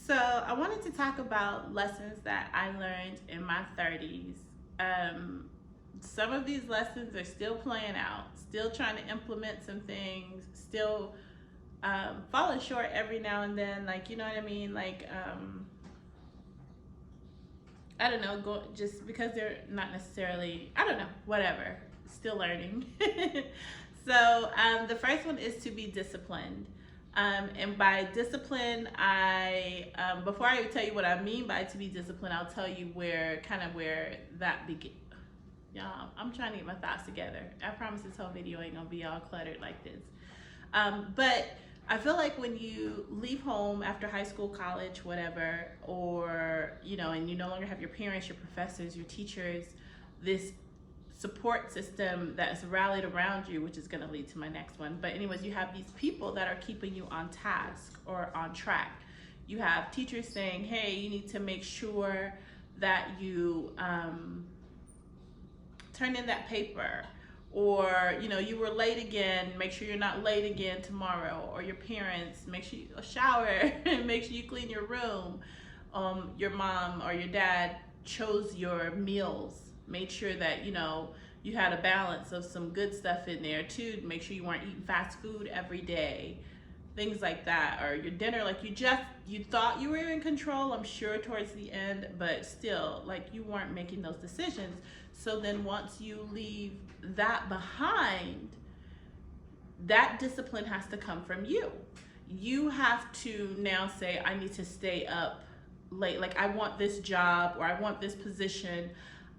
So I wanted to talk about lessons that I learned in my 30s. Um, some of these lessons are still playing out, still trying to implement some things, still falling short every now and then. Like, you know what I mean? Like, I don't know, just because they're not necessarily, I don't know, whatever, still learning. So the first one is to be disciplined. And by discipline, before I tell you what I mean by to be disciplined, I'll tell you where that begins. Y'all, I'm trying to get my thoughts together. I promise this whole video ain't gonna be all cluttered like this. But I feel like when you leave home after high school, college, whatever, or, and you no longer have your parents, your professors, your teachers, this support system that's rallied around you, which is going to lead to my next one. But anyways, you have these people that are keeping you on task or on track. You have teachers saying, hey, you need to make sure that you turn in that paper, or you were late again, make sure you're not late again tomorrow. Or your parents, make sure you shower and make sure you clean your room. Your mom or your dad chose your meals, made sure that you had a balance of some good stuff in there too, to make sure you weren't eating fast food every day, things like that. Or your dinner, like you thought you were in control, I'm sure, towards the end, but still, like, you weren't making those decisions. So then once you leave that behind, that discipline has to come from you. You have to now say, I need to stay up late. Like, I want this job, or I want this position.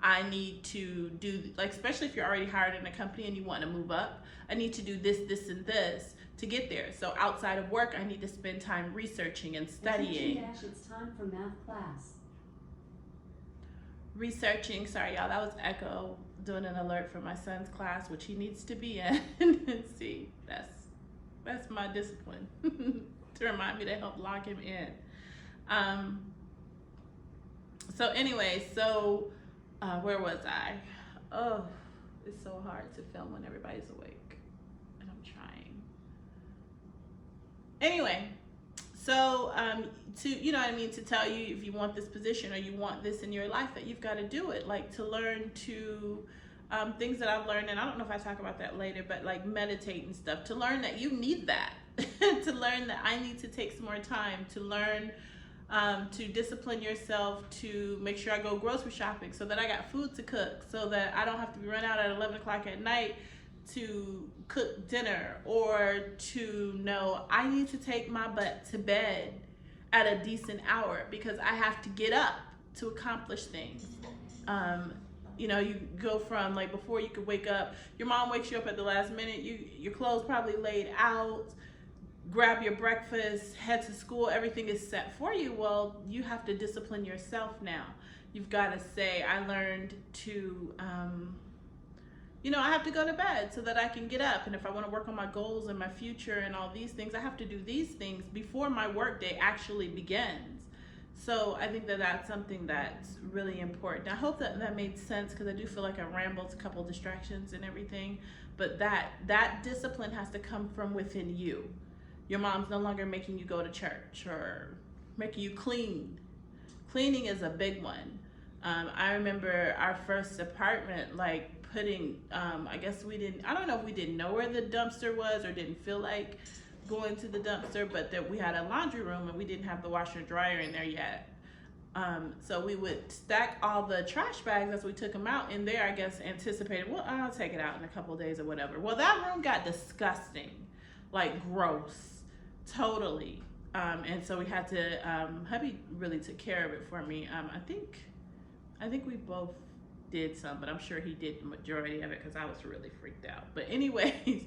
I need to do, like, especially if you're already hired in a company and you want to move up, I need to do this, this, and this to get there. So outside of work, I need to spend time researching and studying. It's time for math class. Researching, sorry y'all, that was Echo doing an alert for my son's class, which he needs to be in. See, that's my discipline to remind me to help log him in. So anyway, where was I? Oh, it's so hard to film when everybody's awake, and I'm trying. Anyway, so to tell you, if you want this position or you want this in your life, that you've got to do it. Like, to learn to things that I've learned, and I don't know if I talk about that later, but like meditate and stuff, to learn that you need that, to learn that I need to take some more time, to learn to discipline yourself, to make sure I go grocery shopping so that I got food to cook, so that I don't have to be run out at 11 o'clock at night to cook dinner, or to know I need to take my butt to bed at a decent hour because I have to get up to accomplish things. You go from, like, before you could wake up, your mom wakes you up at the last minute, your clothes probably laid out, grab your breakfast, head to school, everything is set for you. Well, you have to discipline yourself now. You've got to say, I learned to, I have to go to bed so that I can get up. And if I want to work on my goals and my future and all these things, I have to do these things before my workday actually begins. So I think that that's something that's really important. I hope that made sense, because I do feel like I rambled, a couple distractions and everything. But that discipline has to come from within you. Your mom's no longer making you go to church or making you clean. Cleaning is a big one. I remember our first apartment, like, putting, I don't know if we didn't know where the dumpster was or didn't feel like going to the dumpster, but that we had a laundry room and we didn't have the washer and dryer in there yet. So we would stack all the trash bags as we took them out in there, I guess, anticipated, well, I'll take it out in a couple of days or whatever. Well, that room got disgusting, like gross, totally. And so we had to, hubby really took care of it for me. I think we both did some, but I'm sure he did the majority of it because I was really freaked out. But anyways,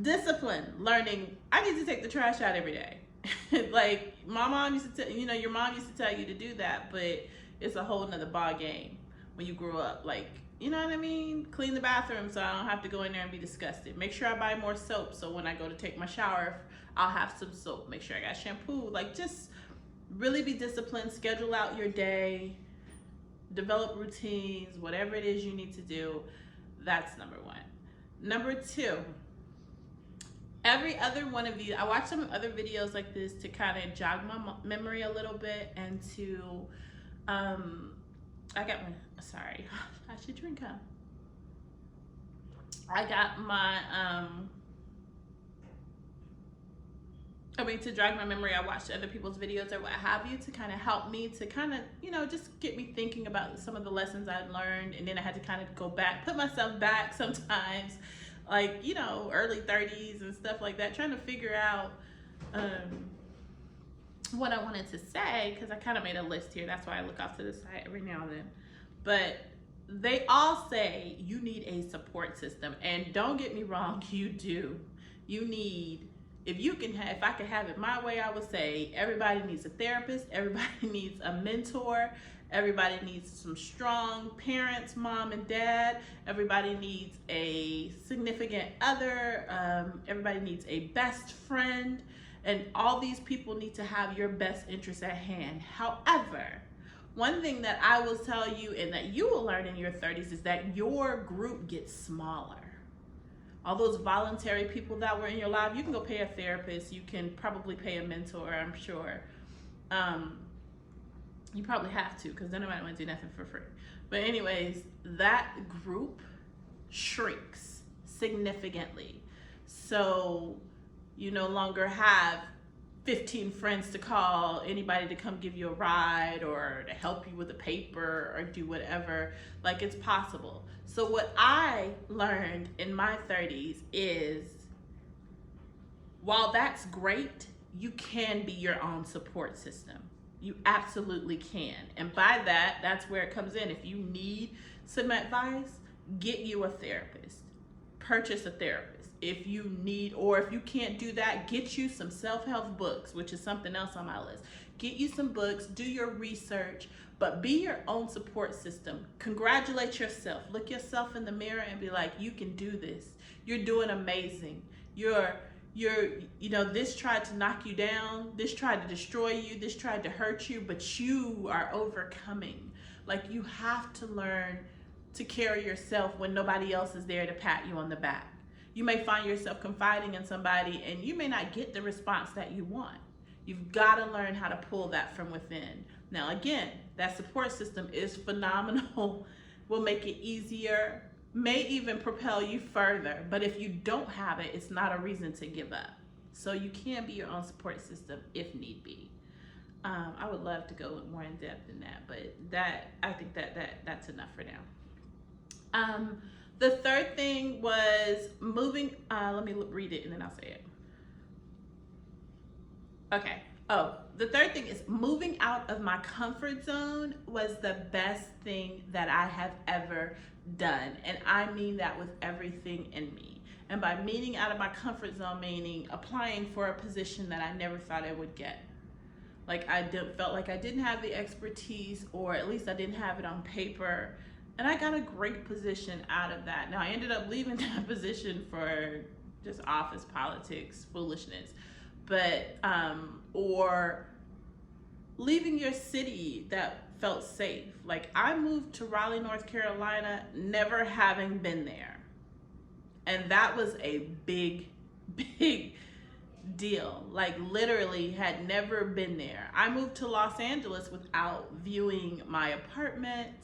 discipline, learning, I need to take the trash out every day. Like, my mom used to tell, your mom used to tell you to do that, but it's a whole nother ball game when you grow up. Like, you know what I mean? Clean the bathroom so I don't have to go in there and be disgusted. Make sure I buy more soap so when I go to take my shower, I'll have some soap. Make sure I got shampoo. Like, just really be disciplined, schedule out your day, develop routines, whatever it is you need to do. That's number one. Number two, every other one of these, I watched some other videos like this to kind of jog my memory a little bit, and to I got my, sorry, I should drink, huh? I got my to jog my memory, I watched other people's videos or what have you to kind of help me to kind of, just get me thinking about some of the lessons I'd learned. And then I had to kind of go back, put myself back sometimes, like, early 30s and stuff like that, trying to figure out what I wanted to say, because I kind of made a list here. That's why I look off to the side every now and then. But they all say you need a support system. And don't get me wrong, you do. You need, if I could have it my way, I would say everybody needs a therapist, everybody needs a mentor, everybody needs some strong parents, mom and dad, everybody needs a significant other, everybody needs a best friend, and all these people need to have your best interests at hand. However, one thing that I will tell you and that you will learn in your 30s is that your group gets smaller. All those voluntary people that were in your life, you can go pay a therapist, you can probably pay a mentor, I'm sure. You probably have to, because nobody wants to do nothing for free. But anyways, that group shrinks significantly. So you no longer have 15 friends to call, anybody to come give you a ride or to help you with a paper or do whatever. Like, it's possible. So what I learned in my 30s is, while that's great, you can be your own support system. You absolutely can. And by that, that's where it comes in. If you need some advice, get you a therapist. Purchase a therapist. If you need, or if you can't do that, get you some self-help books, which is something else on my list. Get you some books, do your research, but be your own support system. Congratulate yourself. Look yourself in the mirror and be like, you can do this. You're doing amazing. This tried to knock you down, this tried to destroy you, this tried to hurt you, but you are overcoming. Like, you have to learn to carry yourself when nobody else is there to pat you on the back. You may find yourself confiding in somebody and you may not get the response that you want. You've got to learn how to pull that from within. Now, again, that support system is phenomenal, will make it easier, may even propel you further. But if you don't have it, it's not a reason to give up. So you can be your own support system if need be. I would love to go more in depth in that, but I think that's enough for now. The third thing was moving, let me read it and then I'll say it. Okay. Oh, the third thing is moving out of my comfort zone was the best thing that I have ever done. And I mean that with everything in me. And by meaning out of my comfort zone, meaning applying for a position that I never thought I would get. Like, felt like I didn't have the expertise, or at least I didn't have it on paper. And I got a great position out of that. Now, I ended up leaving that position for just office politics, foolishness. But, or leaving your city that felt safe. Like, I moved to Raleigh, North Carolina, never having been there. And that was a big, big deal. Like, literally had never been there. I moved to Los Angeles without viewing my apartment,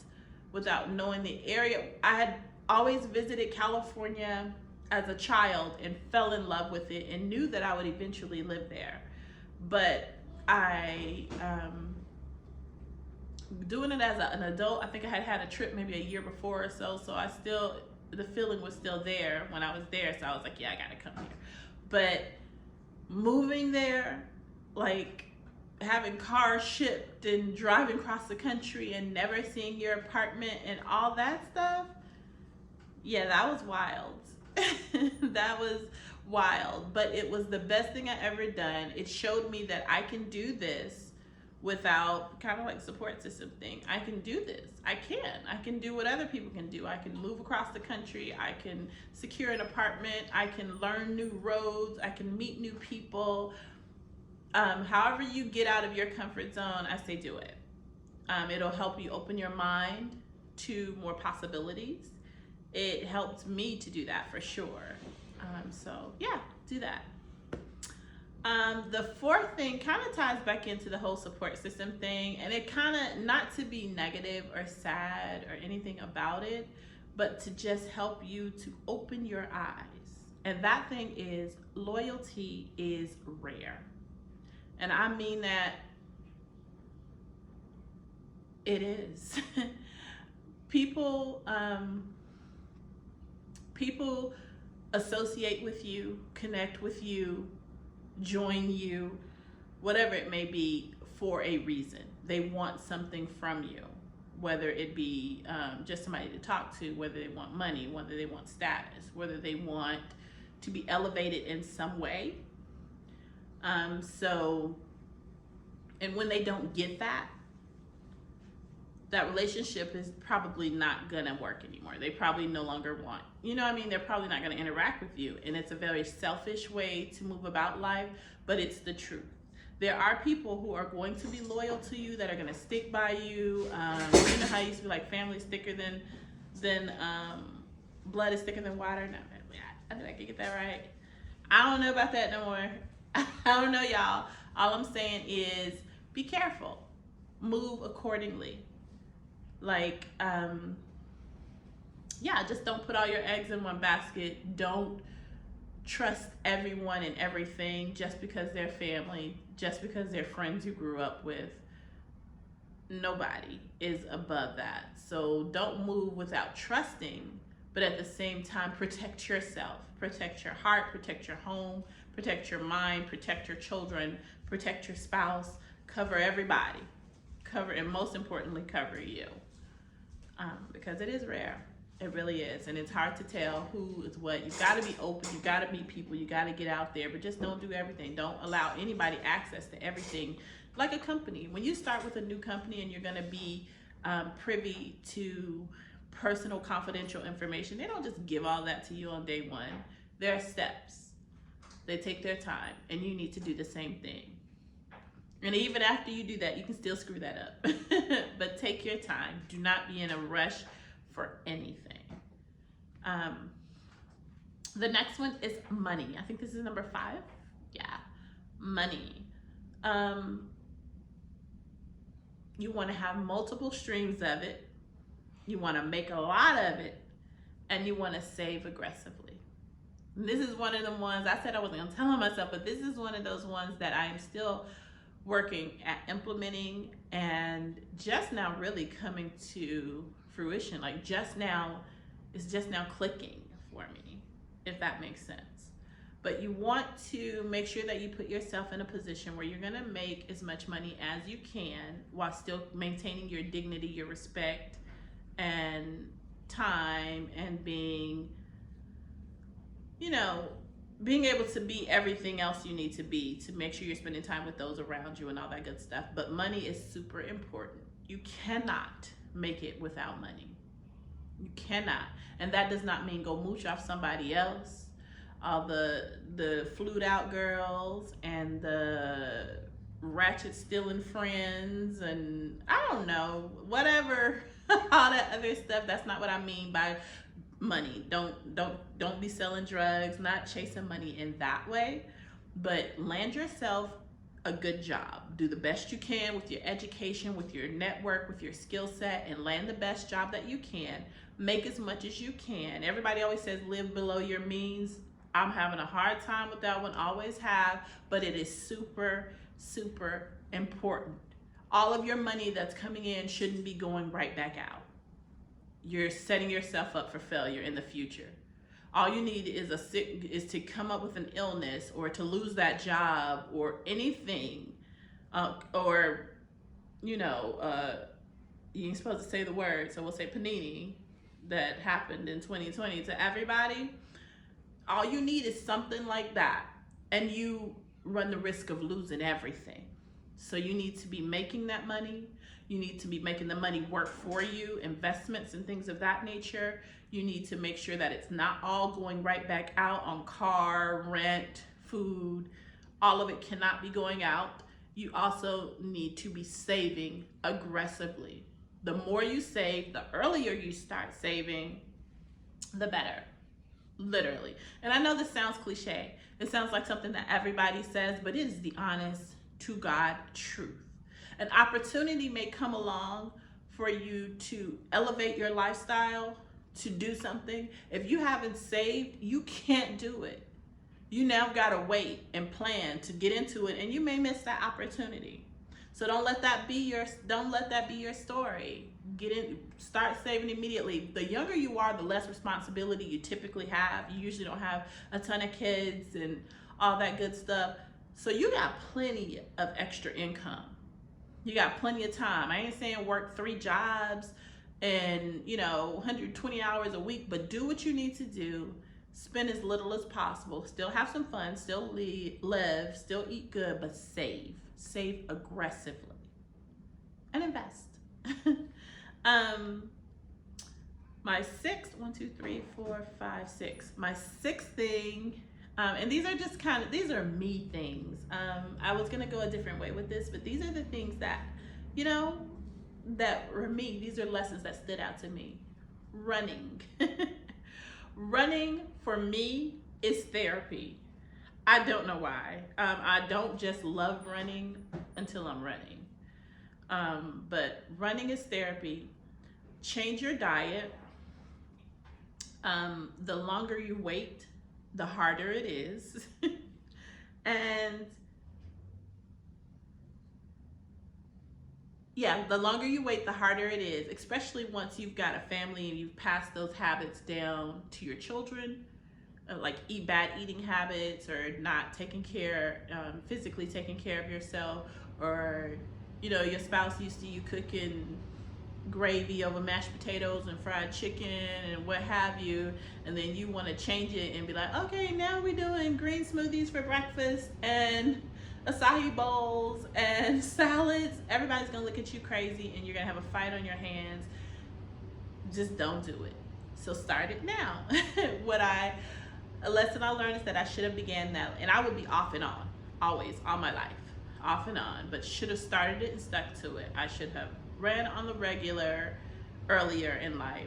without knowing the area. I had always visited California as a child and fell in love with it and knew that I would eventually live there. But I, doing it as an adult, I think I had a trip maybe a year before or so, so the feeling was still there when I was there, so I was like, yeah, I gotta come here. But moving there, like, having cars shipped and driving across the country and never seeing your apartment and all that stuff, yeah, that was wild. That was wild, but it was the best thing I ever done. It showed me that I can do this without, kind of like support system thing. I can do this. I can do what other people can do. I can move across the country. I can secure an apartment. I can learn new roads. I can meet new people. However you get out of your comfort zone, I say do it. It'll help you open your mind to more possibilities. It helped me to do that for sure. So yeah, do that. The fourth thing kind of ties back into the whole support system thing, and it kind of, not to be negative or sad or anything about it, but to just help you to open your eyes. And that thing is loyalty is rare. And I mean that it is. people, people associate with you, connect with you, join you, whatever it may be, for a reason. They want something from you, whether it be just somebody to talk to, whether they want money, whether they want status, whether they want to be elevated in some way. And when they don't get that, that relationship is probably not gonna work anymore. They probably no longer want, you know what I mean? They're probably not gonna interact with you. And it's a very selfish way to move about life, but it's the truth. There are people who are going to be loyal to you, that are gonna stick by you. You know how I used to be like, family is thicker than blood is thicker than water? No, I think I can get that right. I don't know about that no more. I don't know, y'all. All I'm saying is be careful. Move accordingly. Like, yeah, just don't put all your eggs in one basket. Don't trust everyone and everything just because they're family, just because they're friends you grew up with. Nobody is above that. So don't move without trusting, but at the same time, protect yourself. Protect your heart, protect your home, protect your mind, protect your children, protect your spouse, cover everybody. Cover, and most importantly, cover you. Because it is rare. It really is. And it's hard to tell who is what. You've got to be open. You've got to meet people. You got to get out there. But just don't do everything. Don't allow anybody access to everything. Like a company. When you start with a new company and you're going to be privy to personal confidential information, they don't just give all that to you on day one. There are steps. They take their time. And you need to do the same thing. And even after you do that, you can still screw that up. But take your time. Do not be in a rush for anything. The next one is money. I think this is number 5. Yeah, money. You want to have multiple streams of it. You want to make a lot of it. And you want to save aggressively. And this is one of the ones, I said I wasn't going to tell on myself, but this is one of those ones that I am still working at implementing, and just now really coming to fruition. Like just now, it's just now clicking for me, if that makes sense. But you want to make sure that you put yourself in a position where you're gonna make as much money as you can while still maintaining your dignity, your respect, and time, and being, you know, being able to be everything else you need to be, to make sure you're spending time with those around you and all that good stuff. But money is super important. You cannot make it without money. You cannot. And that does not mean go mooch off somebody else. All the flute out girls and the ratchet stealing friends and I don't know, whatever, all that other stuff. That's not what I mean by money. Don't be selling drugs, not chasing money in that way, but land yourself a good job. Do the best you can with your education, with your network, with your skill set, and land the best job that you can. Make as much as you can. Everybody always says live below your means. I'm having a hard time with that one, always have, but it is super, super important. All of your money that's coming in shouldn't be going right back out. You're setting yourself up for failure in the future. All you need is to come up with an illness, or to lose that job, or anything, or you ain't supposed to say the word, so we'll say panini, that happened in 2020 to everybody. All you need is something like that, and you run the risk of losing everything. So you need to be making that money. You need to be making the money work for you, investments and things of that nature. You need to make sure that it's not all going right back out on car, rent, food. All of it cannot be going out. You also need to be saving aggressively. The more you save, the earlier you start saving, the better. Literally. And I know this sounds cliche. It sounds like something that everybody says, but it is the honest to God truth. An opportunity may come along for you to elevate your lifestyle, to do something. If you haven't saved, you can't do it. You now gotta wait and plan to get into it, and you may miss that opportunity. So don't let that be your story. Get in, start saving immediately. The younger you are, the less responsibility you typically have. You usually don't have a ton of kids and all that good stuff. So you got plenty of extra income. You got plenty of time. I ain't saying work 3 jobs and 120 hours a week, but do what you need to do. Spend as little as possible. Still have some fun. Still live. Still eat good, but save. Save aggressively and invest. My sixth, 1, 2, 3, 4, 5, 6. My sixth thing, and these are me things. I was gonna go a different way with this, but these are the things that, that were me. These are lessons that stood out to me. Running. Running for me is therapy. I don't know why. I don't just love running until I'm running. But running is therapy. Change your diet. The longer you wait, the harder it is. And yeah, the longer you wait, the harder it is, especially once you've got a family and you've passed those habits down to your children, like bad eating habits, or not physically taking care of yourself, or your spouse used to you cooking gravy over mashed potatoes and fried chicken and what have you, and then you want to change it and be like, okay, now we're doing green smoothies for breakfast and acai bowls and salads. Everybody's gonna look at you crazy and you're gonna have a fight on your hands. Just don't do it. So start it now. A lesson I learned is that I should have began that, and I would be off and on, always, all my life, off and on, but should have started it and stuck to it. I should have ran on the regular earlier in life.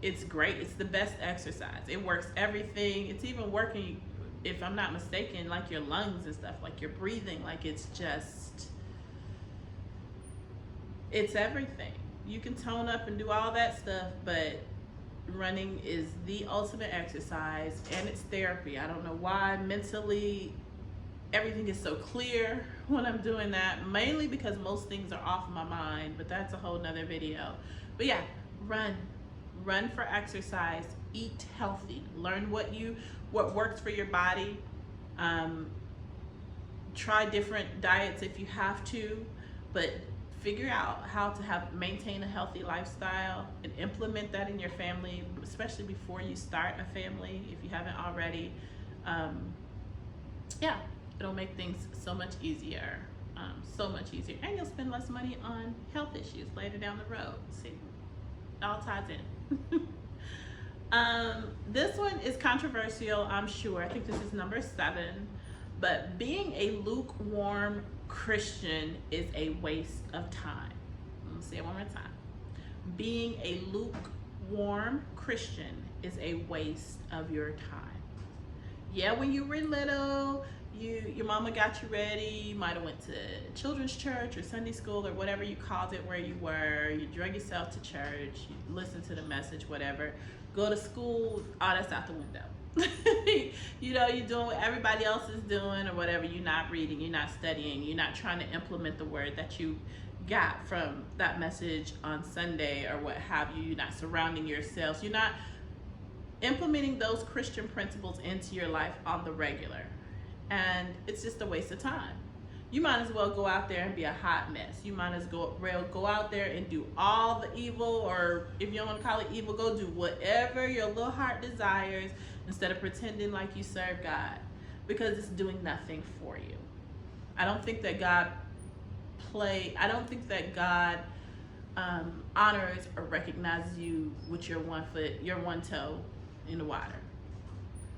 It's great. It's the best exercise. It works everything. It's even working, if I'm not mistaken, like your lungs and stuff, like your breathing, like it's everything. You can tone up and do all that stuff, but running is the ultimate exercise, and it's therapy. I don't know why mentally everything is so clear when I'm doing that, mainly because most things are off my mind, but that's a whole nother video. But yeah, run for exercise, eat healthy, learn what works for your body. Try different diets if you have to, but figure out how to maintain a healthy lifestyle and implement that in your family, especially before you start a family, if you haven't already. Yeah, it'll make things so much easier, and you'll spend less money on health issues later down the road. See, it all ties in. This one is controversial, I'm sure. I think this is number 7, but being a lukewarm Christian is a waste of time. Let me say it one more time. Being a lukewarm Christian is a waste of your time. Yeah, when you were little, your mama got you ready. You might have went to children's church or Sunday school or whatever you called it where you were. You drug yourself to church. You listened to the message, whatever. Go to school, all that's out the window. You're doing what everybody else is doing or whatever. You're not reading, you're not studying, you're not trying to implement the word that you got from that message on Sunday or what have you. You're not surrounding yourselves. You're not implementing those Christian principles into your life on the regular. And it's just a waste of time. You might as well go out there and be a hot mess. You might as well go out there and do all the evil, or if you don't want to call it evil, go do whatever your little heart desires instead of pretending like you serve God, because it's doing nothing for you. I don't think that God honors or recognizes you with your one toe in the water,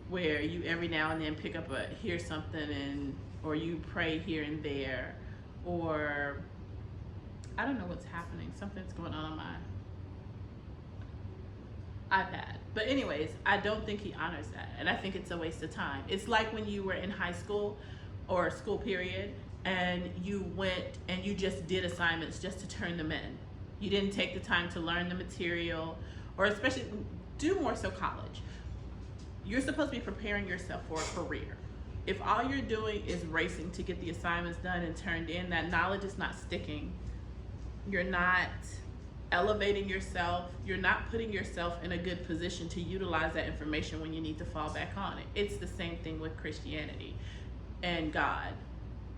where you every now and then pick up hear something or you pray here and there, or I don't know what's happening. Something's going on iPad. But anyways, I don't think he honors that, and I think it's a waste of time. It's like when you were in high school or school period, and you went and you just did assignments just to turn them in. You didn't take the time to learn the material, or especially do more so college. You're supposed to be preparing yourself for a career. If all you're doing is racing to get the assignments done and turned in, that knowledge is not sticking. You're not elevating yourself. You're not putting yourself in a good position to utilize that information when you need to fall back on it. It's the same thing with Christianity and God.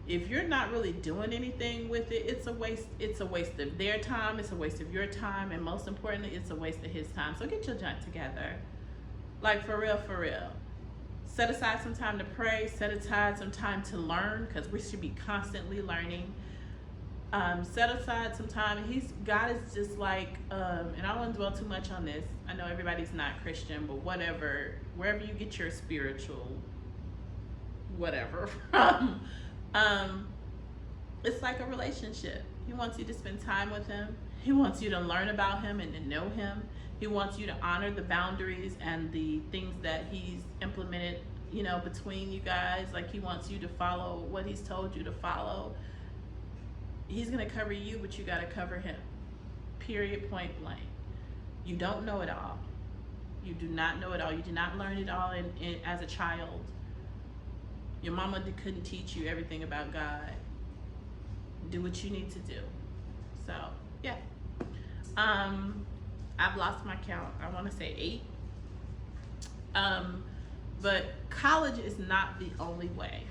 If you're not really doing anything with it, it's a waste. It's a waste of their time. It's a waste of your time. And most importantly, it's a waste of his time. So get your junk together. Like for real, for real. Set aside some time to pray. Set aside some time to learn, because we should be constantly learning. Set aside some time. God is just like, and I don't want to dwell too much on this. I know everybody's not Christian, but whatever, wherever you get your spiritual whatever from, it's like a relationship. He wants you to spend time with him. He wants you to learn about him and to know him. He wants you to honor the boundaries and the things that he's implemented, between you guys. Like, he wants you to follow what he's told you to follow. He's going to cover you, but you got to cover him. Period, point blank. You don't know it all. You do not know it all. You did not learn it all as a child. Your mama couldn't teach you everything about God. Do what you need to do. So, yeah. I've lost my count. I want to say 8. But college is not the only way.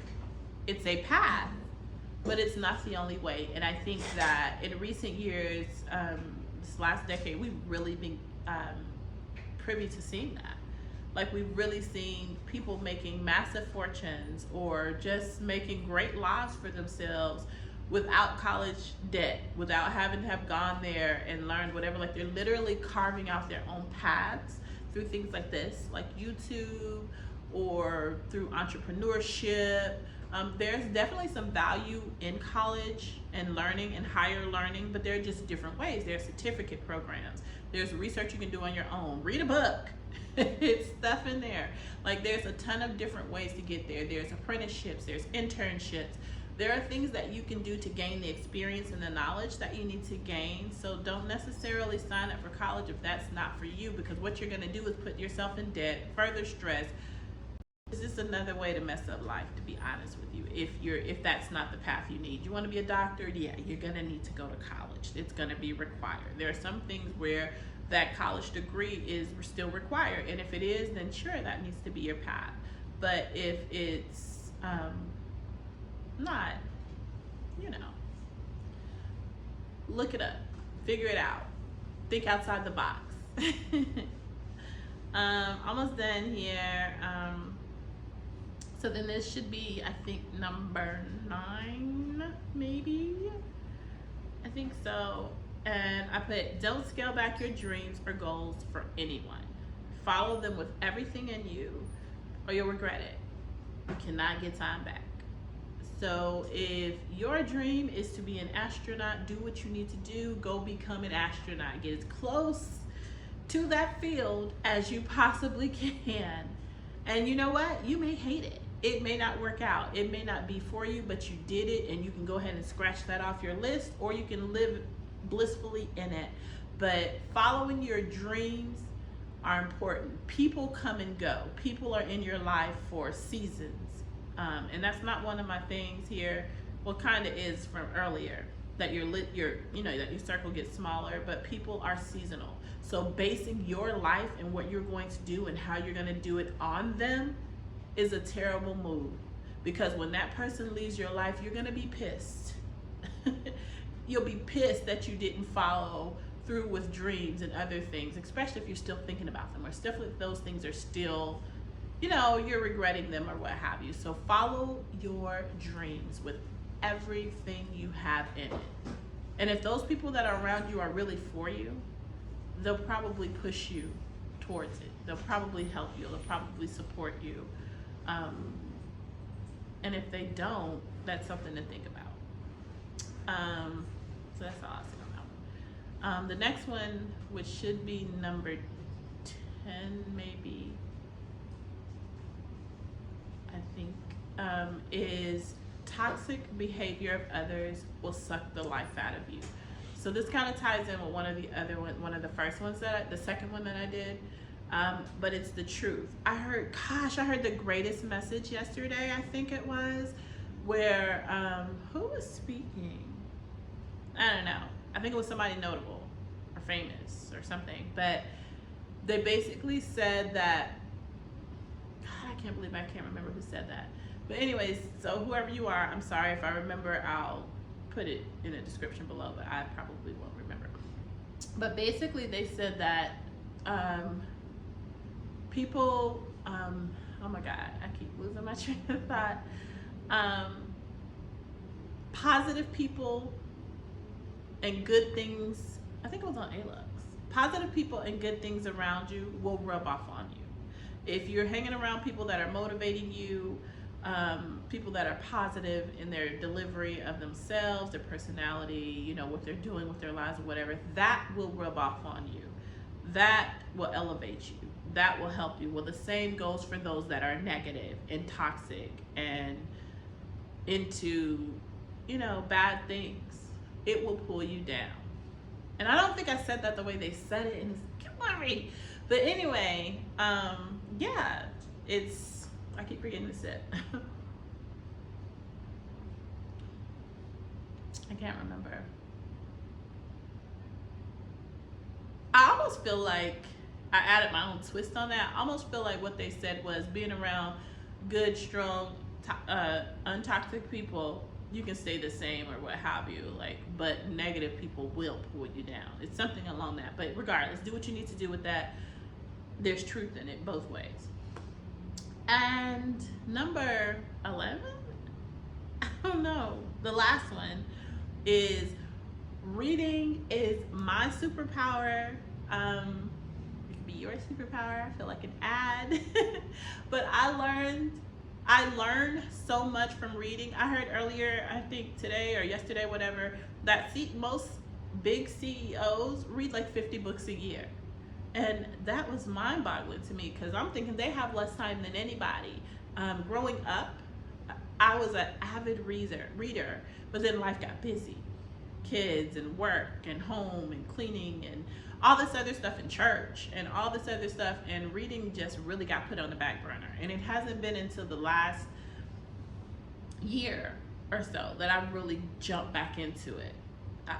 It's a path, but it's not the only way. And I think that in recent years, this last decade, we've really been privy to seeing that. Like, we've really seen people making massive fortunes or just making great lives for themselves without college debt, without having to have gone there and learned whatever. Like, they're literally carving out their own paths through things like this, like YouTube, or through entrepreneurship. There's definitely some value in college and learning and higher learning, but there are just different ways. There's certificate programs. There's research you can do on your own. Read a book. It's stuff in there. Like, there's a ton of different ways to get there. There's apprenticeships, there's internships. There are things that you can do to gain the experience and the knowledge that you need to gain. So don't necessarily sign up for college if that's not for you, because what you're going to do is put yourself in debt, further stress. It's just another way to mess up life, to be honest with you. If that's not the path you need. You want to be a doctor? Yeah, you're going to need to go to college. It's going to be required. There are some things where that college degree is still required, and if it is, then sure, that needs to be your path. But if it's not, look it up, figure it out, think outside the box. Almost done here. So then this should be, I think, number 9, maybe. I think so. And I put, don't scale back your dreams or goals for anyone. Follow them with everything in you, or you'll regret it. You cannot get time back. So if your dream is to be an astronaut, do what you need to do. Go become an astronaut. Get as close to that field as you possibly can. And you know what? You may hate it. It may not work out. It may not be for you, but you did it, and you can go ahead and scratch that off your list, or you can live blissfully in it. But following your dreams are important. People come and go. People are in your life for seasons. And that's not one of my things here. Well, kind of is from earlier, that that your circle gets smaller, but people are seasonal. So basing your life and what you're going to do and how you're going to do it on them is a terrible move, because when that person leaves your life, you're going to be pissed. You'll be pissed that you didn't follow through with dreams and other things, especially if you're still thinking about them, or stuff if those things are still, you're regretting them or what have you. So follow your dreams with everything you have in it. And if those people that are around you are really for you, they'll probably push you towards it. They'll probably help you. They'll probably support you. And if they don't, that's something to think about. So that's all I say on that one. The next one, which should be number 10 maybe, I think, is toxic behavior of others will suck the life out of you. So this kind of ties in with one of the first ones the second one that I did. But it's the truth. I heard the greatest message yesterday, I think it was, where, who was speaking? I don't know. I think it was somebody notable or famous or something. But they basically said that, God, I can't believe I can't remember who said that. But anyways, so whoever you are, I'm sorry if I remember, I'll put it in the description below, but I probably won't remember. But basically they said that people, oh my God, I keep losing my train of thought. Positive people and good things, I think it was on ALUX. Positive people and good things around you will rub off on you. If you're hanging around people that are motivating you, people that are positive in their delivery of themselves, their personality, you know, what they're doing with their lives or whatever, that will rub off on you. That will elevate you. That will help you. Well, the same goes for those that are negative and toxic and into, you know, bad things. It will pull you down. And I don't think I said that the way they said it, and it's scary. But anyway, yeah, I keep forgetting to sit. I can't remember. I almost feel like I added my own twist on that. I almost feel like what they said was being around good, strong, untoxic people, you can stay the same or what have you, like, but negative people will pull you down. It's something along that. But regardless, do what you need to do with that. There's truth in it both ways. And number 11, I don't know, the last one is reading is my superpower. It could be your superpower. I feel like an ad. But I learned so much from reading. I heard earlier, I think today or yesterday, whatever, that most big CEOs read like 50 books a year. And that was mind-boggling to me because I'm thinking they have less time than anybody. Growing up, I was an avid reader, but then life got busy. Kids and work and home and cleaning and all this other stuff in church and all this other stuff, and reading just really got put on the back burner. And it hasn't been until the last year or so that I've really jumped back into it,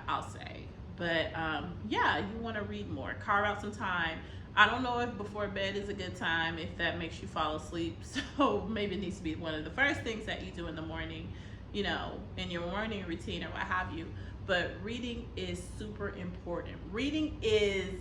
I'll say. But yeah, you want to read more. Carve out some time. I don't know if before bed is a good time, if that makes you fall asleep. So maybe it needs to be one of the first things that you do in the morning, you know, in your morning routine or what have you. But reading is super important. Reading is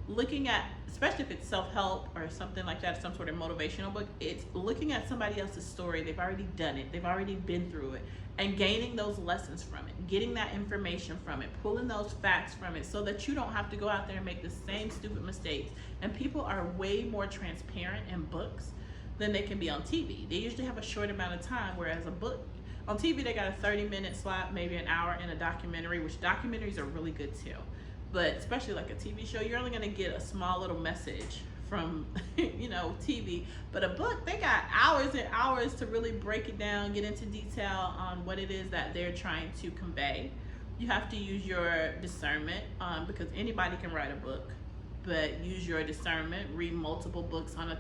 looking at, especially if it's self-help or something like that, some sort of motivational book, it's looking at somebody else's story. They've already done it. They've already been through it, and gaining those lessons from it, getting that information from it, pulling those facts from it so that you don't have to go out there and make the same stupid mistakes. And people are way more transparent in books than they can be on TV. They usually have a short amount of time, whereas a book, on TV they got a 30-minute slot, maybe an hour in a documentary, which documentaries are really good too. But especially like a TV show, you're only gonna get a small little message from, you know, TV. But a book, they got hours and hours to really break it down, get into detail on what it is that they're trying to convey. You have to use your discernment, because anybody can write a book, but use your discernment, read multiple books on a